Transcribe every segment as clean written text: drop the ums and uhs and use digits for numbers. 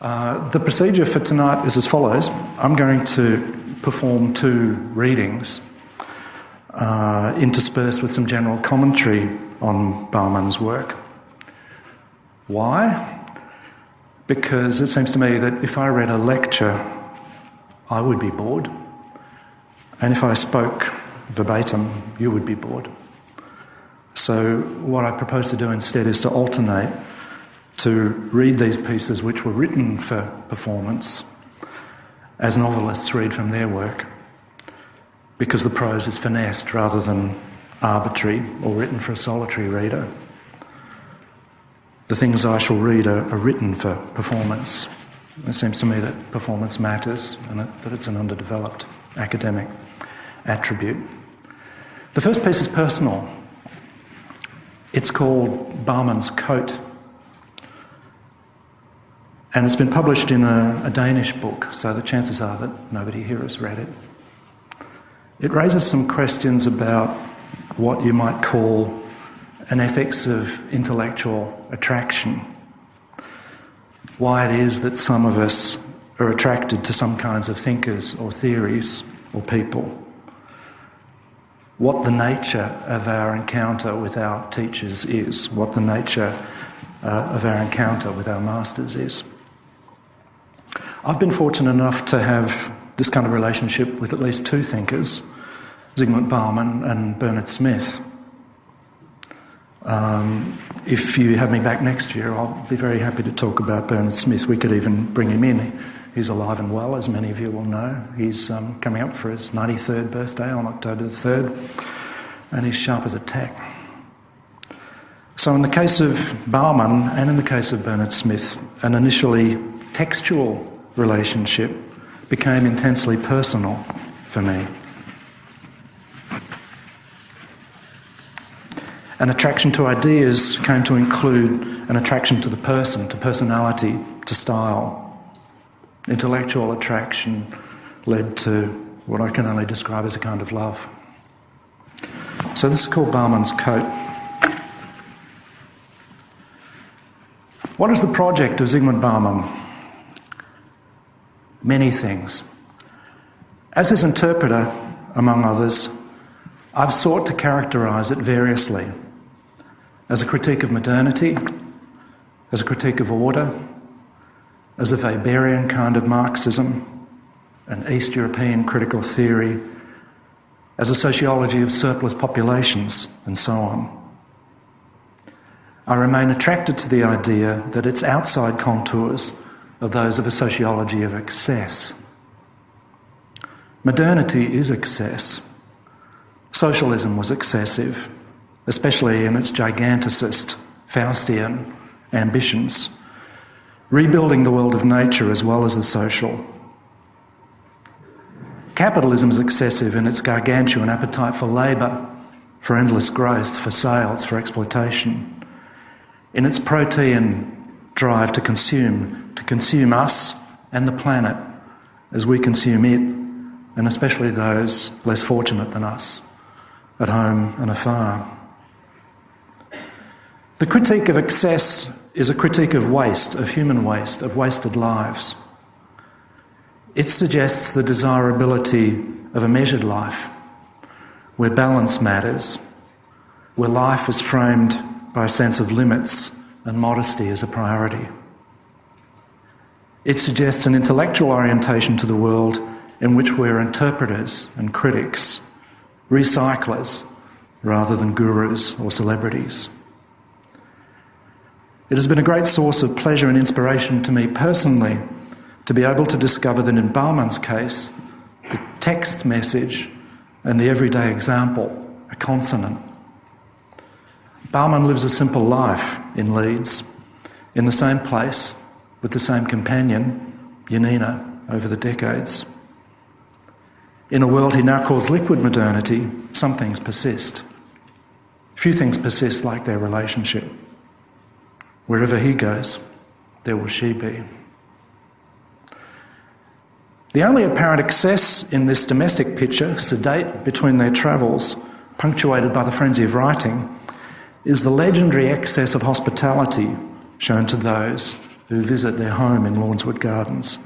The procedure for tonight is as follows. I'm going to perform 2 readings interspersed with some general commentary on Bauman's work. Why? Because it seems to me that if I read a lecture, I would be bored. And if I spoke verbatim, you would be bored. So what I propose to do instead is to alternate, to read these pieces which were written for performance as novelists read from their work, because the prose is finessed rather than arbitrary or written for a solitary reader. The things I shall read are written for performance. It seems to me that performance matters and that it's an underdeveloped academic attribute. The first piece is personal. It's called Bauman's Coat. And it's been published in a Danish book, so the chances are that nobody here has read it. It raises some questions about what you might call an ethics of intellectual attraction. Why it is that some of us are attracted to some kinds of thinkers or theories or people. What the nature of our encounter with our teachers is. What the nature of our encounter with our masters is. I've been fortunate enough to have this kind of relationship with at least 2 thinkers, Zygmunt Bauman and Bernard Smith. If you have me back next year, I'll be very happy to talk about Bernard Smith. We could even bring him in. He's alive and well, as many of you will know. He's coming up for his 93rd birthday on October the 3rd, and he's sharp as a tack. So in the case of Bauman and in the case of Bernard Smith, an initially textual relationship became intensely personal for me. An attraction to ideas came to include an attraction to the person, to personality, to style. Intellectual attraction led to what I can only describe as a kind of love. So this is called Bauman's Coat. What is the project of Zygmunt Bauman? Many things. As his interpreter, among others, I've sought to characterise it variously. As a critique of modernity, as a critique of order, as a Weberian kind of Marxism, an East European critical theory, as a sociology of surplus populations, and so on. I remain attracted to the idea that its outside contours are those of a sociology of excess. Modernity is excess. Socialism was excessive, especially in its giganticist, Faustian ambitions, rebuilding the world of nature as well as the social. Capitalism is excessive in its gargantuan appetite for labour, for endless growth, for sales, for exploitation, in its protean drive to consume us and the planet as we consume it, and especially those less fortunate than us, at home and afar. The critique of excess is a critique of waste, of human waste, of wasted lives. It suggests the desirability of a measured life, where balance matters, where life is framed by a sense of limits and modesty as a priority. It suggests an intellectual orientation to the world in which we're interpreters and critics, recyclers rather than gurus or celebrities. It has been a great source of pleasure and inspiration to me personally to be able to discover that in Bauman's case, the text message and the everyday example are consonant. Bauman lives a simple life in Leeds, in the same place, with the same companion, Janina, over the decades. In a world he now calls liquid modernity, some things persist. Few things persist like their relationship. Wherever he goes, there will she be. The only apparent excess in this domestic picture, sedate between their travels, punctuated by the frenzy of writing, is the legendary excess of hospitality shown to those who visit their home in Lawnswood Gardens.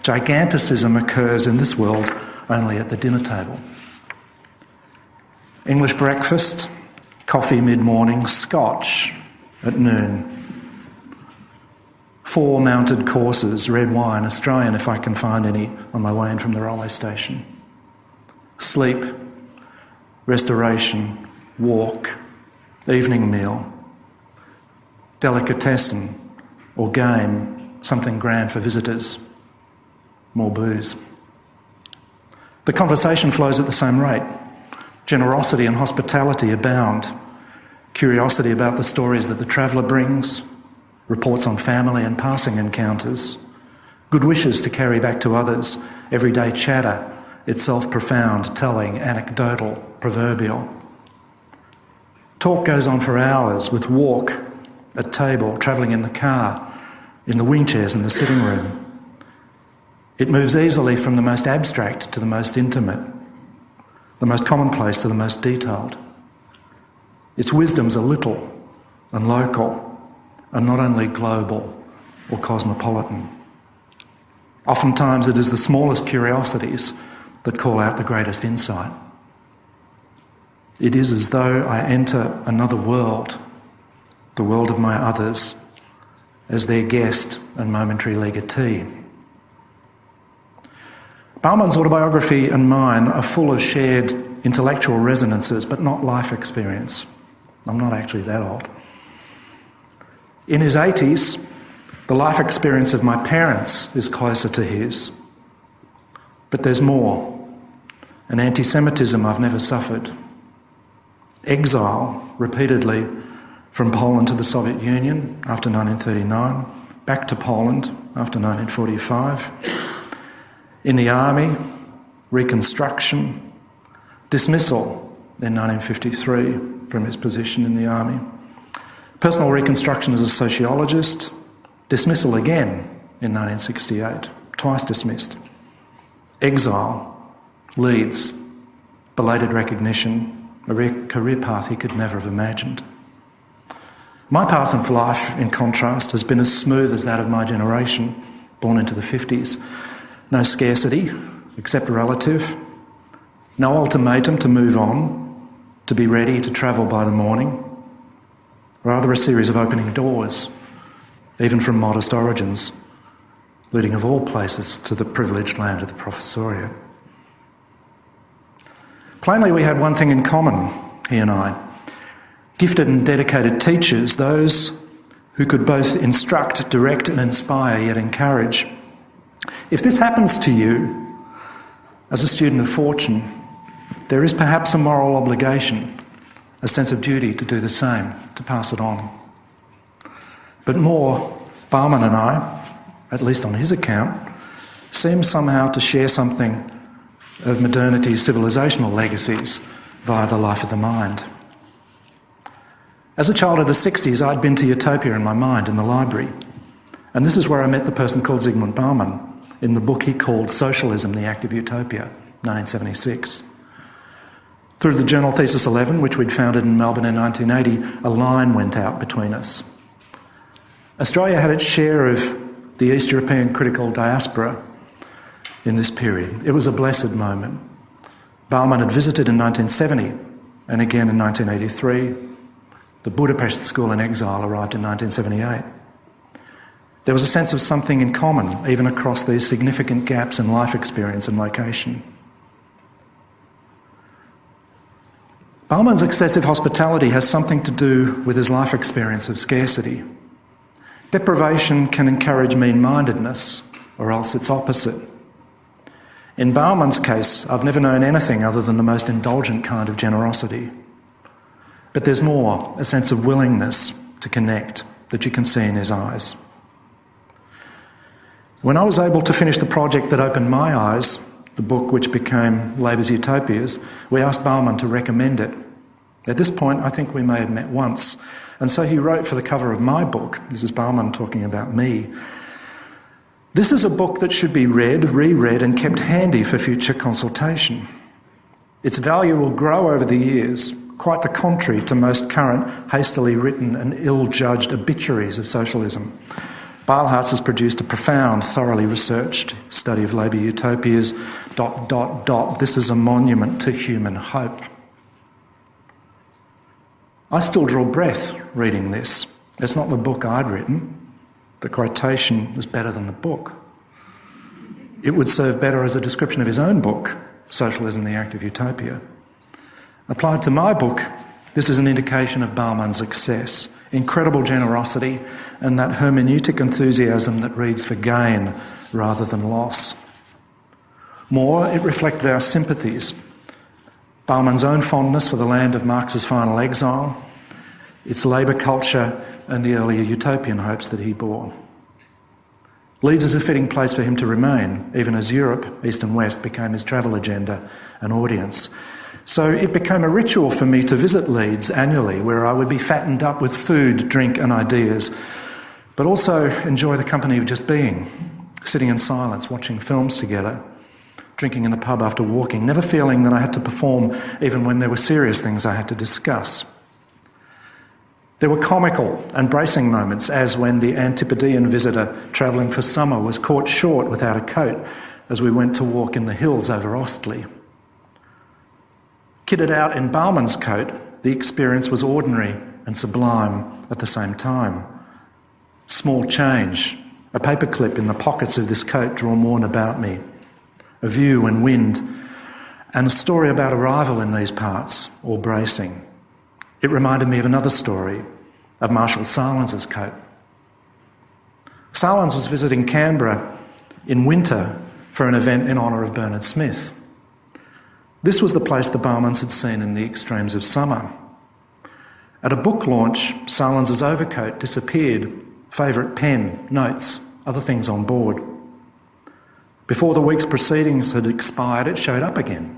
Giganticism occurs in this world only at the dinner table. English breakfast, coffee mid-morning, scotch at noon. 4 mounted courses, red wine, Australian if I can find any on my way in from the railway station. Sleep, restoration, walk, evening meal, delicatessen or game, something grand for visitors, more booze. The conversation flows at the same rate. Generosity and hospitality abound. Curiosity about the stories that the traveller brings, reports on family and passing encounters, good wishes to carry back to others, everyday chatter, itself profound, telling, anecdotal, proverbial. Talk goes on for hours, with walk at table, travelling in the car, in the wing chairs in the sitting room. It moves easily from the most abstract to the most intimate, the most commonplace to the most detailed. Its wisdoms are little and local, and not only global or cosmopolitan. Oftentimes it is the smallest curiosities that call out the greatest insight. It is as though I enter another world, the world of my others, as their guest and momentary legatee. Bauman's autobiography and mine are full of shared intellectual resonances, but not life experience. I'm not actually that old. In his 80s, the life experience of my parents is closer to his. But there's more. An anti-Semitism I've never suffered. Exile, repeatedly, from Poland to the Soviet Union after 1939, back to Poland after 1945. In the army, reconstruction, dismissal in 1953 from his position in the army, personal reconstruction as a sociologist, dismissal again in 1968, twice dismissed, exile, Leeds, belated recognition, a career path he could never have imagined. My path of life, in contrast, has been as smooth as that of my generation, born into the 50s. No scarcity, except relative. No ultimatum to move on, to be ready to travel by the morning. Rather a series of opening doors, even from modest origins, leading of all places to the privileged land of the professoriate. Plainly, we had one thing in common, he and I. Gifted and dedicated teachers, those who could both instruct, direct and inspire, yet encourage. If this happens to you, as a student of fortune, there is perhaps a moral obligation, a sense of duty to do the same, to pass it on. But more, Bauman and I, at least on his account, seem somehow to share something of modernity's civilizational legacies via the life of the mind. As a child of the 60s, I'd been to Utopia in my mind in the library. And this is where I met the person called Zygmunt Bauman in the book he called Socialism, the Act of Utopia, 1976. Through the journal Thesis 11, which we'd founded in Melbourne in 1980, a line went out between us. Australia had its share of the East European critical diaspora in this period. It was a blessed moment. Bauman had visited in 1970 and again in 1983. The Budapest School in Exile arrived in 1978. There was a sense of something in common, even across these significant gaps in life experience and location. Bauman's excessive hospitality has something to do with his life experience of scarcity. Deprivation can encourage mean-mindedness, or else its opposite. In Bauman's case, I've never known anything other than the most indulgent kind of generosity. But there's more, a sense of willingness to connect that you can see in his eyes. When I was able to finish the project that opened my eyes, the book which became Labour's Utopias, we asked Bauman to recommend it. At this point, I think we may have met once. And so he wrote for the cover of my book, this is Bauman talking about me, "This is a book that should be read, reread and kept handy for future consultation. Its value will grow over the years, quite the contrary to most current, hastily written and ill-judged obituaries of socialism. Beilharz has produced a profound, thoroughly researched study of labour utopias, ... This is a monument to human hope. I still draw breath reading this. It's not the book I'd written. The quotation is better than the book. It would serve better as a description of his own book, Socialism, the Act of Utopia. Applied to my book, this is an indication of Bauman's success, incredible generosity, and that hermeneutic enthusiasm that reads for gain rather than loss. More, it reflected our sympathies, Bauman's own fondness for the land of Marx's final exile, its labour culture, and the earlier utopian hopes that he bore. Leeds is a fitting place for him to remain, even as Europe, East and West, became his travel agenda and audience. So it became a ritual for me to visit Leeds annually, where I would be fattened up with food, drink and ideas, but also enjoy the company of just being, sitting in silence, watching films together, drinking in the pub after walking, never feeling that I had to perform even when there were serious things I had to discuss. There were comical and bracing moments, as when the Antipodean visitor travelling for summer was caught short without a coat as we went to walk in the hills over Ostley. Kitted out in Bauman's coat, the experience was ordinary and sublime at the same time. Small change, a paperclip in the pockets of this coat drawn worn about me, a view and wind, and a story about arrival in these parts, or bracing. It reminded me of another story, of Marshall Salens's coat. Salens was visiting Canberra in winter for an event in honour of Bernard Smith. This was the place the Baumans had seen in the extremes of summer. At a book launch, Salens's overcoat disappeared, favourite pen, notes, other things on board. Before the week's proceedings had expired, it showed up again.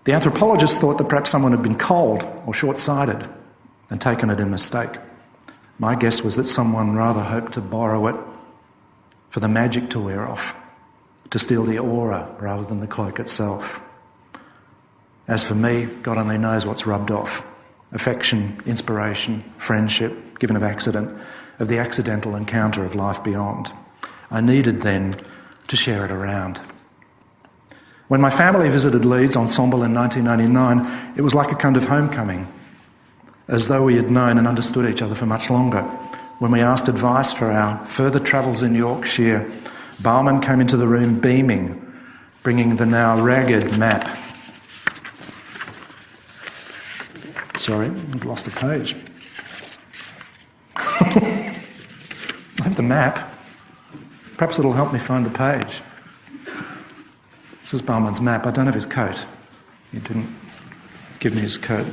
The anthropologists thought that perhaps someone had been cold or short-sighted and taken it in mistake. My guess was that someone rather hoped to borrow it for the magic to wear off, to steal the aura rather than the cloak itself. As for me, God only knows what's rubbed off. Affection, inspiration, friendship, given of accident, of the accidental encounter of life beyond. I needed then to share it around. When my family visited Leeds Ensemble in 1999, it was like a kind of homecoming, as though we had known and understood each other for much longer. When we asked advice for our further travels in Yorkshire, Bauman came into the room beaming, bringing the now ragged map. Sorry, I've lost a page. I have the map. Perhaps it'll help me find the page. This is Bauman's map. I don't have his coat. He didn't give me his coat.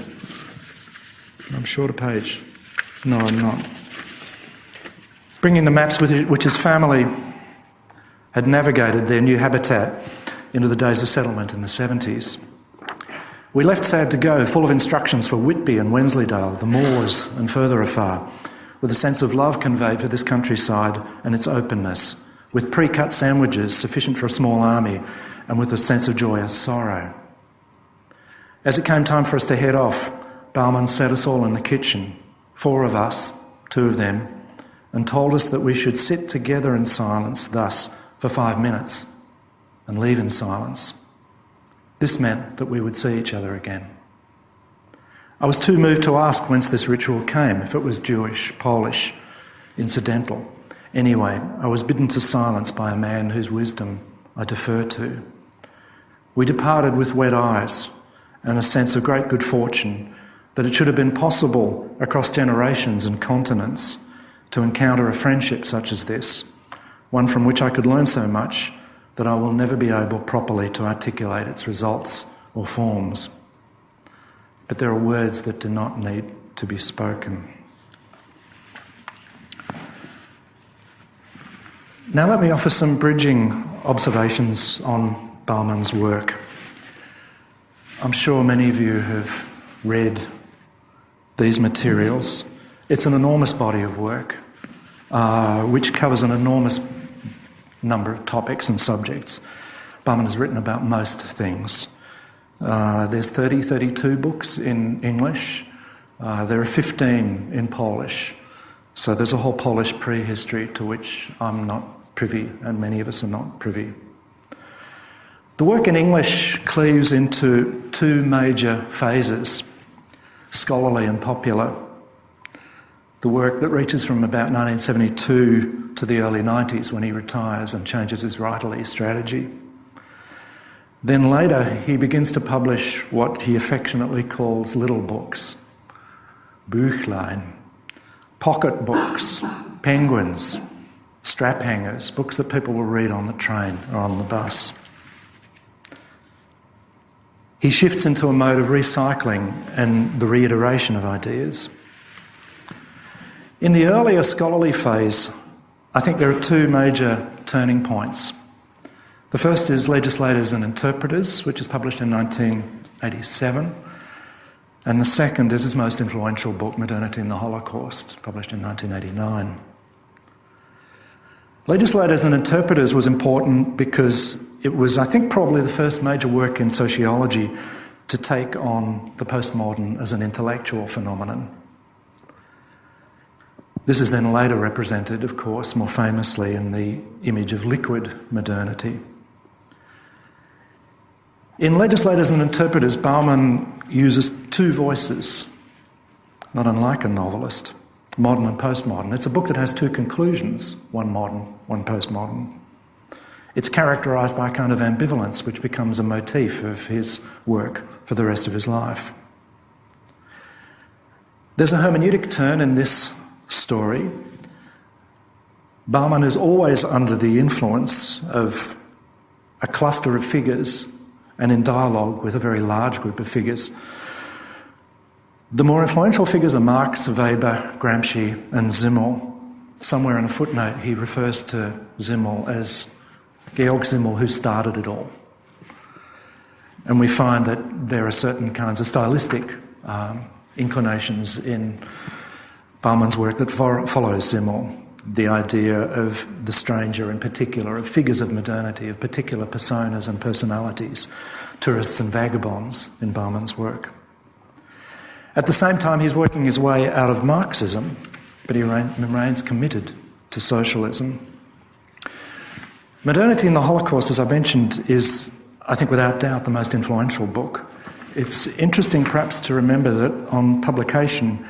I'm short a page. No, I'm not. Bringing the maps with which his family had navigated their new habitat into the days of settlement in the 70s. We left sad to go, full of instructions for Whitby and Wensleydale, the moors and further afar, with a sense of love conveyed for this countryside and its openness, with pre-cut sandwiches sufficient for a small army, and with a sense of joyous sorrow. As it came time for us to head off, Bauman set us all in the kitchen, 4 of us, 2 of them, and told us that we should sit together in silence thus for 5 minutes and leave in silence. This meant that we would see each other again. I was too moved to ask whence this ritual came, if it was Jewish, Polish, incidental. Anyway, I was bidden to silence by a man whose wisdom I defer to. We departed with wet eyes and a sense of great good fortune that it should have been possible across generations and continents to encounter a friendship such as this, one from which I could learn so much that I will never be able properly to articulate its results or forms. But there are words that do not need to be spoken. Now let me offer some bridging observations on Bauman's work. I'm sure many of you have read these materials. It's an enormous body of work which covers an enormous number of topics and subjects. Bauman has written about most things. There's 32 books in English. There are 15 in Polish. So there's a whole Polish prehistory to which I'm not privy, and many of us are not privy. The work in English cleaves into two major phases, scholarly and popular. The work that reaches from about 1972 to the early 90s when he retires and changes his writerly strategy. Then later he begins to publish what he affectionately calls little books, Büchlein, pocket books, penguins, strap hangers, books that people will read on the train or on the bus. He shifts into a mode of recycling and the reiteration of ideas. In the earlier scholarly phase, I think there are two major turning points. The first is Legislators and Interpreters, which is published in 1987. And the second is his most influential book, Modernity and the Holocaust, published in 1989. Legislators and Interpreters was important because it was, I think, probably the first major work in sociology to take on the postmodern as an intellectual phenomenon. This is then later represented, of course, more famously in the image of liquid modernity. In Legislators and Interpreters, Bauman uses two voices, not unlike a novelist, modern and postmodern. It's a book that has two conclusions, one modern, one postmodern. It's characterised by a kind of ambivalence which becomes a motif of his work for the rest of his life. There's a hermeneutic turn in this story. Bauman is always under the influence of a cluster of figures and in dialogue with a very large group of figures. The more influential figures are Marx, Weber, Gramsci and Simmel. Somewhere in a footnote he refers to Simmel as Georg Simmel, who started it all. And we find that there are certain kinds of stylistic inclinations in Bauman's work that follows Simmel. The idea of the stranger in particular, of figures of modernity, of particular personas and personalities, tourists and vagabonds in Bauman's work. At the same time, he's working his way out of Marxism, but he remains committed to socialism. Modernity and the Holocaust, as I mentioned, is, I think without doubt, the most influential book. It's interesting perhaps to remember that on publication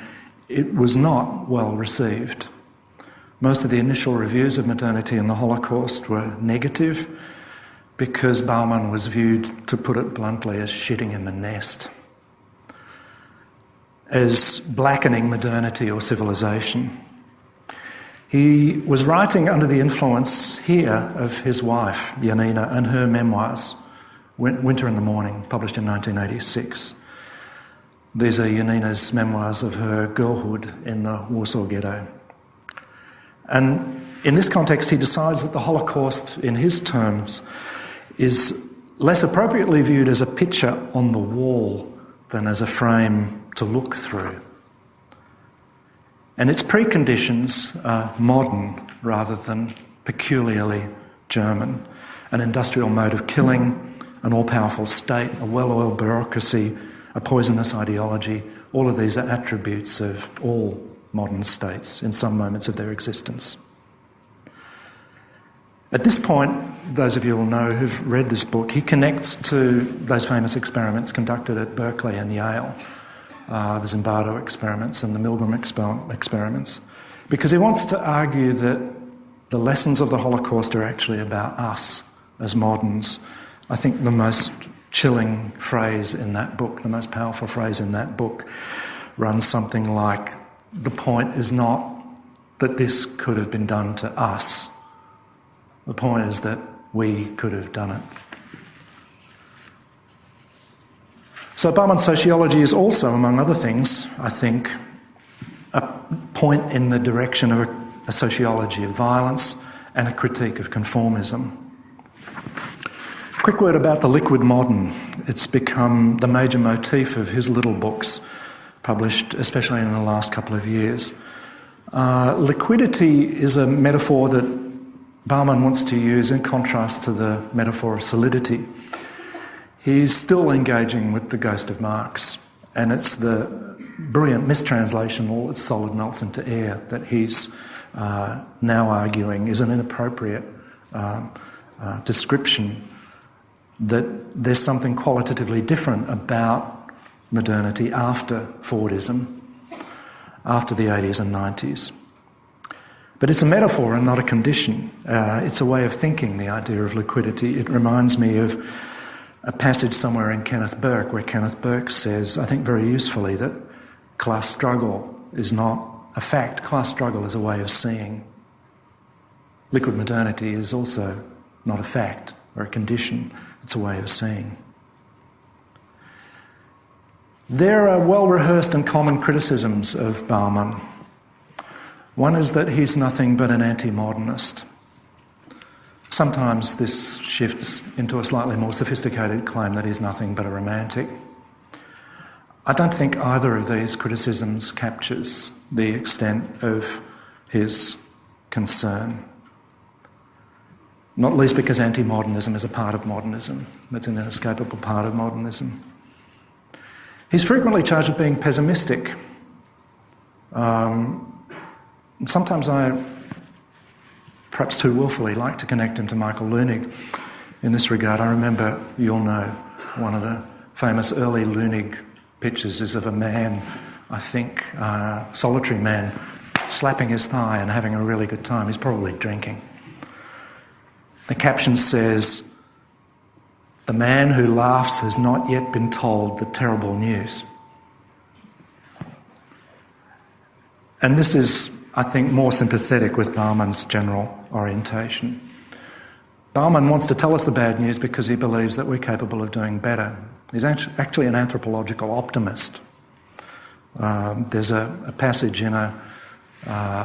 it was not well received. Most of the initial reviews of Modernity and the Holocaust were negative because Bauman was viewed, to put it bluntly, as shitting in the nest, as blackening modernity or civilization. He was writing under the influence here of his wife, Janina, and her memoirs, Winter in the Morning, published in 1986. These are Janina's memoirs of her girlhood in the Warsaw Ghetto. And in this context, he decides that the Holocaust, in his terms, is less appropriately viewed as a picture on the wall than as a frame to look through. And its preconditions are modern rather than peculiarly German. An industrial mode of killing, an all-powerful state, a well-oiled bureaucracy, a poisonous ideology, all of these are attributes of all modern states in some moments of their existence. At this point, those of you will know who've read this book, he connects to those famous experiments conducted at Berkeley and Yale, the Zimbardo experiments and the Milgram experiments, because he wants to argue that the lessons of the Holocaust are actually about us as moderns. I think the most chilling phrase in that book, the most powerful phrase in that book, runs something like, the point is not that this could have been done to us. The point is that we could have done it. So Bauman's sociology is also, among other things, I think, a point in the direction of a sociology of violence and a critique of conformism. Quick word about the liquid modern. It's become the major motif of his little books, published especially in the last couple of years. Liquidity is a metaphor that Bauman wants to use in contrast to the metaphor of solidity. He's still engaging with the ghost of Marx, and it's the brilliant mistranslation, all its solid melts into air, that he's now arguing is an inappropriate description, that there's something qualitatively different about modernity after Fordism, after the 80s and 90s. But it's a metaphor and not a condition. It's a way of thinking, the idea of liquidity. It reminds me of a passage somewhere in Kenneth Burke, where Kenneth Burke says, I think very usefully, that class struggle is not a fact. Class struggle is a way of seeing. Liquid modernity is also not a fact or a condition. It's a way of seeing. There are well-rehearsed and common criticisms of Bauman. One is that he's nothing but an anti-modernist. Sometimes this shifts into a slightly more sophisticated claim that he's nothing but a romantic. I don't think either of these criticisms captures the extent of his concern. Not least because anti-modernism is a part of modernism. It's an inescapable part of modernism. He's frequently charged with being pessimistic. Sometimes I, perhaps too willfully, like to connect him to Michael Leunig in this regard. I remember, you'll know, one of the famous early Leunig pictures is of a man, I think, solitary man, slapping his thigh and having a really good time. He's probably drinking. The caption says, "The man who laughs has not yet been told the terrible news." And this is, I think, more sympathetic with Bauman's general orientation. Bauman wants to tell us the bad news because he believes that we're capable of doing better. He's actually an anthropological optimist. There's a passage in a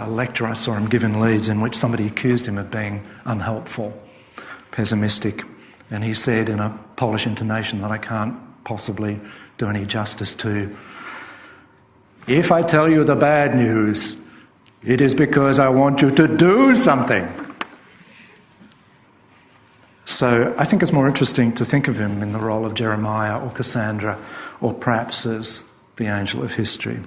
lecture I saw him give in Leeds in which somebody accused him of being unhelpful, pessimistic, and he said in a Polish intonation that I can't possibly do any justice to, "If I tell you the bad news, it is because I want you to do something." So I think it's more interesting to think of him in the role of Jeremiah or Cassandra, or perhaps as the angel of history.